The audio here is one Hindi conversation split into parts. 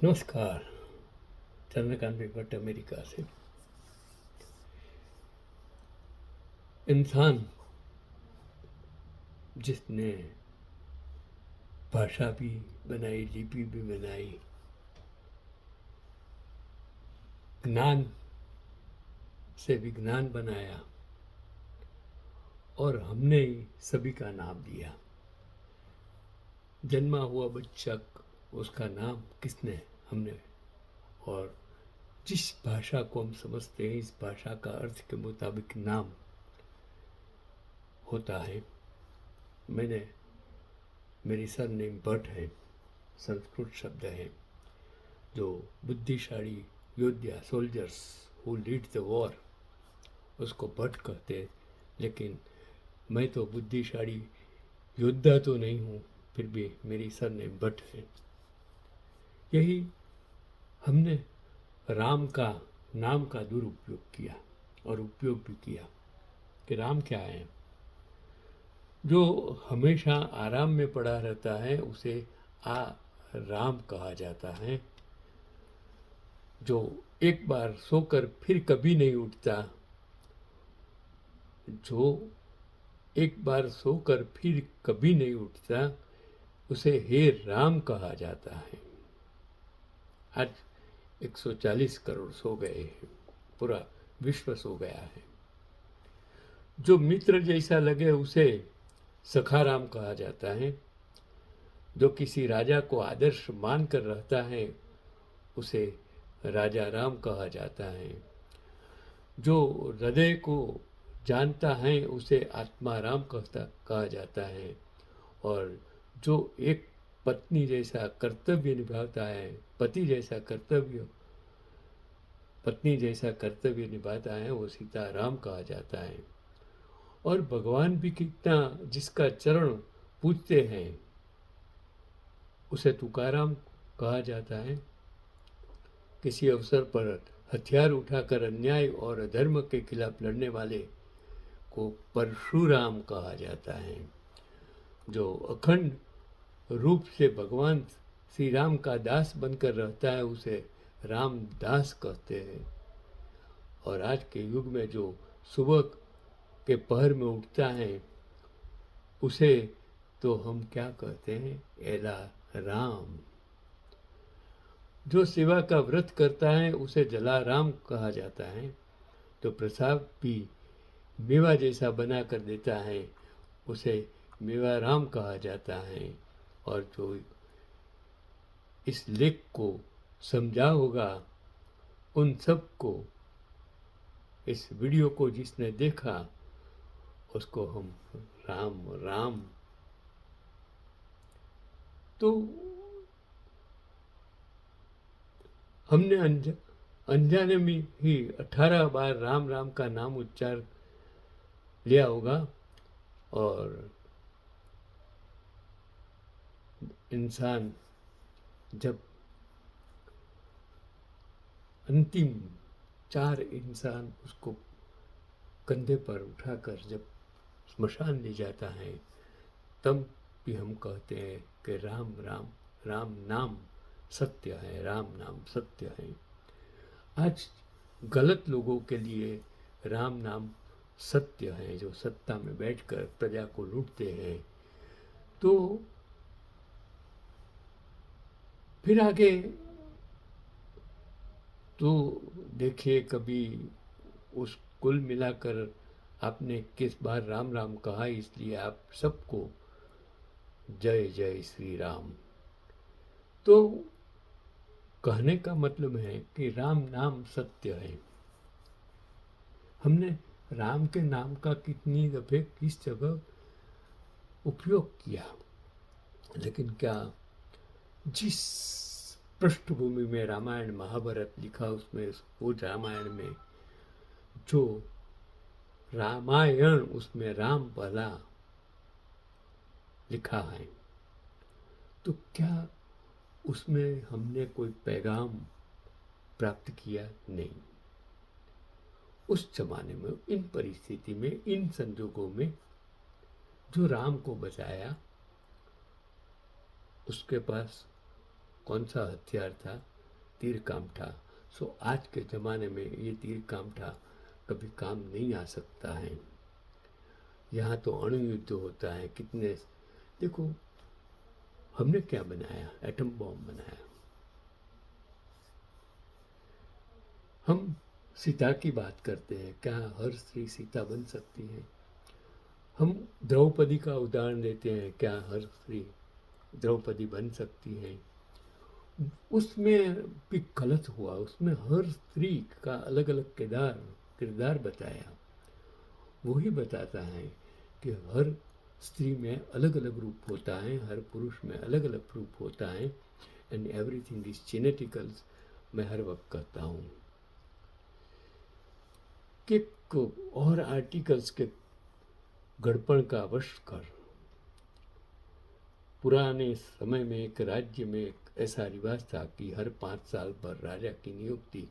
नमस्कार। चंद्रकांत भट्ट अमेरिका से। इंसान जिसने भाषा भी बनाई, लिपि भी बनाई, ज्ञान से विज्ञान बनाया और हमने ही सभी का नाम दिया। जन्मा हुआ बच्चा, उसका नाम किसने? हमने। और जिस भाषा को हम समझते हैं, इस भाषा का अर्थ के मुताबिक नाम होता है। मेरी सरनेम भट्ट है, संस्कृत शब्द है जो बुद्धिशाली योद्धा, soldiers who lead the war, उसको भट्ट कहते हैं। लेकिन मैं तो बुद्धिशाली योद्धा तो नहीं हूँ, फिर भी मेरी सरनेम भट्ट है। यही हमने राम का नाम का दुरुपयोग किया और उपयोग भी किया कि राम क्या है। जो हमेशा आराम में पड़ा रहता है उसे राम कहा जाता है। जो एक बार सोकर फिर कभी नहीं उठता, उसे हे राम कहा जाता है। आज 140 करोड़ सो गए हैं, पूरा विश्व सो गया है। जो मित्र जैसा लगे उसे सखा राम कहा जाता है। जो किसी राजा को आदर्श मानकर रहता है उसे राजा राम कहा जाता है। जो हृदय को जानता है उसे आत्मा राम कहा जाता है। और जो एक पत्नी जैसा कर्तव्य निभाता है, पत्नी जैसा कर्तव्य निभाता है, वो सीता राम कहा जाता है। और भगवान भी कितना जिसका चरण पूजते हैं उसे तुकाराम कहा जाता है। किसी अवसर पर हथियार उठाकर अन्याय और अधर्म के खिलाफ लड़ने वाले को परशुराम कहा जाता है। जो अखंड रूप से भगवान श्री राम का दास बनकर रहता है उसे रामदास कहते हैं। और आज के युग में जो सुबह के पहर में उठता है उसे तो हम क्या कहते हैं? एला राम। जो सेवा का व्रत करता है उसे जलाराम कहा जाता है। तो प्रसाद भी मेवा जैसा बना कर देता है उसे मेवा राम कहा जाता है। और जो इस लेख को समझा होगा उन सब को, इस वीडियो को जिसने देखा उसको हम राम राम। तो हमने अनजाने में ही 18 बार राम राम का नाम उच्चार लिया होगा। और इंसान जब अंतिम 4 इंसान उसको कंधे पर उठाकर जब स्मशान ले जाता है तब भी हम कहते हैं कि राम राम, राम नाम सत्य है, राम नाम सत्य है। आज गलत लोगों के लिए राम नाम सत्य है, जो सत्ता में बैठकर प्रजा को लूटते हैं। तो फिर आगे तो देखिए, कभी उस कुल मिलाकर आपने किस बार राम राम कहा, इसलिए आप सबको जय जय श्री राम। तो कहने का मतलब है कि राम नाम सत्य है। हमने राम के नाम का कितनी दफे किस जगह उपयोग किया, लेकिन क्या जिस पृष्ठभूमि में रामायण महाभारत लिखा उसमें, वो रामायण में जो रामायण उसमें राम भला लिखा है, तो क्या उसमें हमने कोई पैगाम प्राप्त किया? नहीं। उस जमाने में, इन परिस्थिति में, इन संजोगों में जो राम को बचाया उसके पास कौन सा हथियार था? तीर काम था। सो आज के ज़माने में ये तीर काम था कभी काम नहीं आ सकता है। यहाँ तो अणु युद्ध होता है। कितने, देखो हमने क्या बनाया, एटम बॉम्ब बनाया। हम सीता की बात करते हैं, क्या हर स्त्री सीता बन सकती है? हम द्रौपदी का उदाहरण देते हैं, क्या हर स्त्री द्रौपदी बन सकती है? उसमें भी गलत हुआ। उसमें हर स्त्री का अलग अलग किरदार बताया। वही बताता है कि हर स्त्री में अलग अलग रूप होता है, हर पुरुष में अलग अलग रूप होता है। And everything is geneticals. मैं हर वक्त कहता हूँ कि और आर्टिकल्स के गड़पण का वश कर। पुराने समय में एक राज्य में एक ऐसा रिवाज था कि हर 5 साल पर राजा की नियुक्ति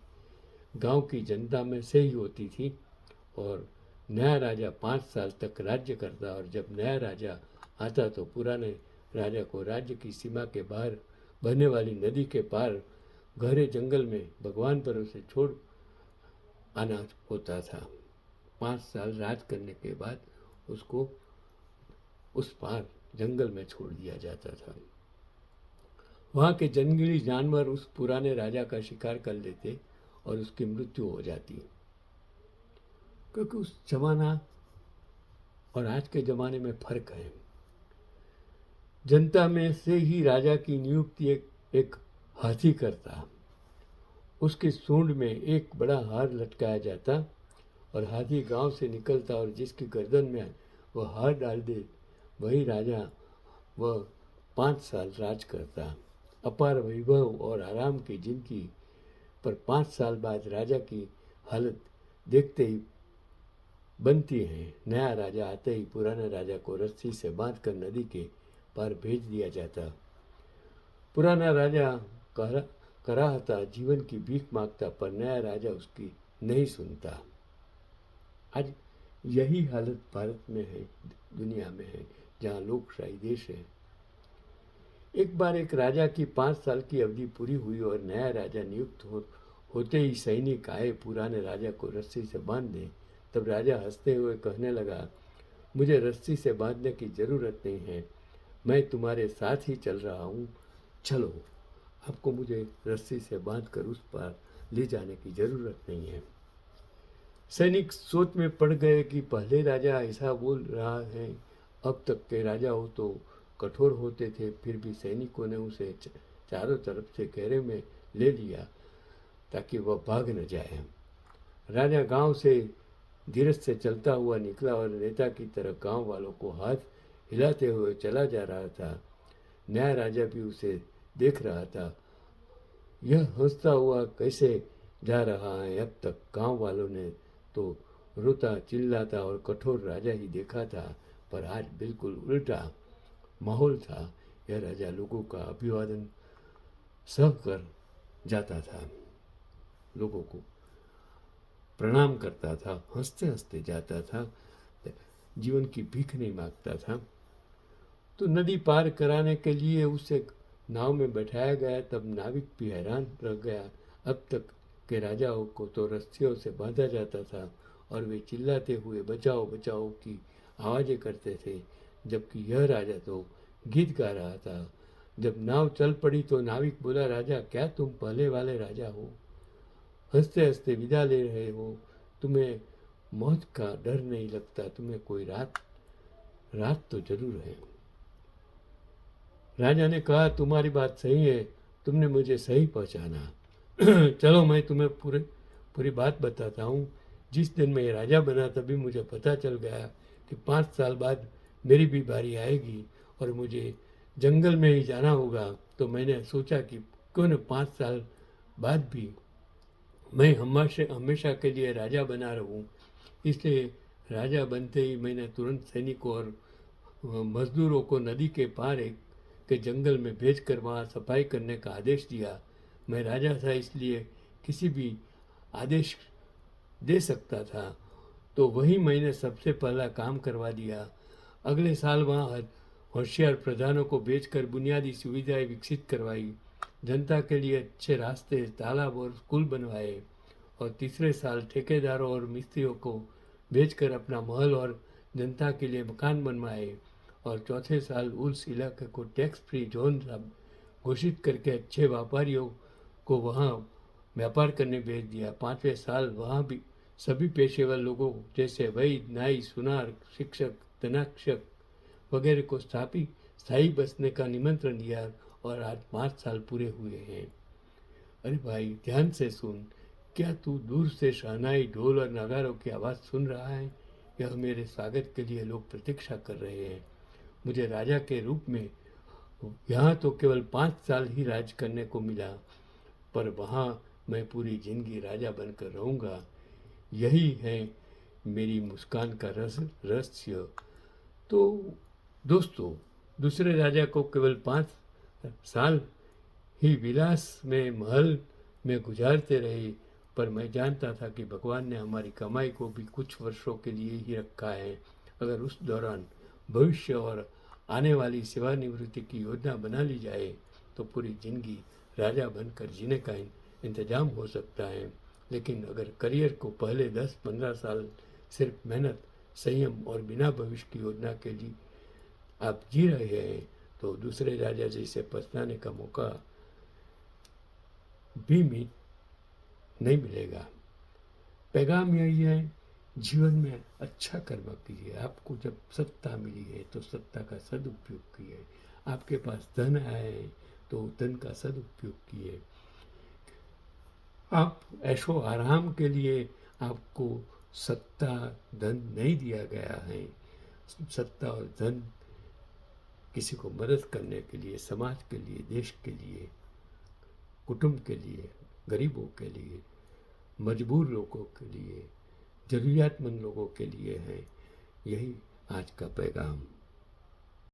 गांव की जनता में से ही होती थी और नया राजा 5 साल तक राज्य करता और जब नया राजा आता तो पुराने राजा को राज्य की सीमा के बाहर बहने वाली नदी के पार गहरे जंगल में भगवान पर उसे छोड़ आना होता था। 5 साल राज करने के बाद उसको उस पार जंगल में छोड़ दिया जाता था। वहाँ के जंगली जानवर उस पुराने राजा का शिकार कर लेते और उसकी मृत्यु हो जाती, क्योंकि उस जमाना और आज के ज़माने में फ़र्क है। जनता में से ही राजा की नियुक्ति एक हाथी करता। उसकी सूंड में एक बड़ा हार लटकाया जाता और हाथी गांव से निकलता और जिसकी गर्दन में वह हार डाल दे वही राजा वह 5 साल राज करता। अपार वैभव और आराम की जिंदगी पर 5 साल बाद राजा की हालत देखते ही बनती है। नया राजा आते ही पुराने राजा को रस्सी से बांधकर नदी के पार भेज दिया जाता। पुराना राजा कराहता जीवन की भीख मांगता पर नया राजा उसकी नहीं सुनता। आज यही हालत भारत में है, दुनिया में है, जहाँ लोकशाही देश है। एक बार एक राजा की 5 साल की अवधि पूरी हुई और नया राजा नियुक्त होते ही सैनिक आए पुराने राजा को रस्सी से बांध दे। तब राजा हंसते हुए कहने लगा, मुझे रस्सी से बांधने की ज़रूरत नहीं है, मैं तुम्हारे साथ ही चल रहा हूँ, चलो। आपको मुझे रस्सी से बांधकर उस पार ले जाने की ज़रूरत नहीं है। सैनिक सोच में पड़ गए कि पहले राजा ऐसा बोल रहा है, अब तक के राजा हो तो कठोर होते थे, फिर भी सैनिकों ने उसे चारों तरफ से घेरे में ले लिया ताकि वह भाग न जाए। राजा गांव से धीरज से चलता हुआ निकला और नेता की तरह गांव वालों को हाथ हिलाते हुए चला जा रहा था। नया राजा भी उसे देख रहा था। यह हंसता हुआ कैसे जा रहा है? अब तक गांव वालों ने तो रोता चिल्लाता और कठोर राजा ही देखा था, पर आज बिल्कुल उल्टा माहौल था। यह राजा लोगों का अभिवादन सह कर जाता था, लोगों को प्रणाम करता था, हंसते हंसते जाता था, जीवन की भीख नहीं मांगता था। तो नदी पार कराने के लिए उसे नाव में बैठाया गया। तब नाविक भी हैरान रह गया। अब तक के राजाओं को तो रस्सियों से बांधा जाता था और वे चिल्लाते हुए बचाओ बचाओ की आवाज़ें करते थे, जबकि यह राजा तो गीत गा रहा था। जब नाव चल पड़ी तो नाविक बोला, राजा क्या तुम पहले वाले राजा हो? हंसते हंसते विदा ले रहे हो? तुम्हें मौत का डर नहीं लगता? तुम्हें कोई रात तो जरूर है। राजा ने कहा, तुम्हारी बात सही है, तुमने मुझे सही पहचाना। चलो मैं तुम्हें पूरी बात बताता हूँ। जिस दिन मैं राजा बना तभी मुझे पता चल गया कि 5 साल बाद मेरी भी बारी आएगी और मुझे जंगल में ही जाना होगा। तो मैंने सोचा कि क्यों न 5 साल बाद भी मैं हमेशा के लिए राजा बना रहूं। इसलिए राजा बनते ही मैंने तुरंत सैनिकों और मजदूरों को नदी के पार के जंगल में भेजकर वहाँ सफाई करने का आदेश दिया। मैं राजा था इसलिए किसी भी आदेश दे सकता था, तो वही मैंने सबसे पहला काम करवा दिया। अगले साल वहाँ होशियार प्रधानों को भेजकर बुनियादी सुविधाएं विकसित करवाई। जनता के लिए अच्छे रास्ते, तालाब और स्कूल बनवाए, और तीसरे साल ठेकेदारों और मिस्त्रियों को बेचकर अपना महल और जनता के लिए मकान बनवाए, और चौथे साल उस इलाके को टैक्स फ्री जोन घोषित करके अच्छे व्यापारियों को वहाँ व्यापार करने भेज दिया। पाँचवें साल वहाँ भी सभी पेशेवर लोगों जैसे वैद्य, नाई, सुनार, शिक्षक, धनाक्षक वगैरह को स्थायी बसने का निमंत्रण दिया, और आज 5 साल पूरे हुए हैं। अरे भाई ध्यान से सुन, क्या तू दूर से शहनाई, ढोल और नगारों की आवाज़ सुन रहा है? यह मेरे स्वागत के लिए लोग प्रतीक्षा कर रहे हैं। मुझे राजा के रूप में यहाँ तो केवल 5 साल ही राज करने को मिला, पर वहाँ मैं पूरी जिंदगी राजा बनकर रहूँगा। यही है मेरी मुस्कान का रहस्य। तो दोस्तों, दूसरे राजा को केवल 5 साल ही विलास में महल में गुजारते रहे, पर मैं जानता था कि भगवान ने हमारी कमाई को भी कुछ वर्षों के लिए ही रखा है। अगर उस दौरान भविष्य और आने वाली सेवानिवृत्ति की योजना बना ली जाए तो पूरी जिंदगी राजा बनकर जीने का इंतजाम हो सकता है। लेकिन अगर करियर को पहले 10-15 साल सिर्फ मेहनत, संयम और बिना भविष्य की योजना के लिए आप जी रहे हैं तो दूसरे राजा जैसे पछताने का मौका भी नहीं मिलेगा। पैगाम यही है, जीवन में अच्छा कर्म कीजिए। आपको जब सत्ता मिली है तो सत्ता का सदुपयोग कीजिए। आपके पास धन आए तो धन का सदुपयोग कीजिए। आप ऐशो आराम के लिए आपको सत्ता धन नहीं दिया गया है। सत्ता और धन किसी को मदद करने के लिए, समाज के लिए, देश के लिए, कुटुंब के लिए, गरीबों के लिए, मजबूर लोगों के लिए, ज़रूरियातमंद लोगों के लिए है। यही आज का पैगाम।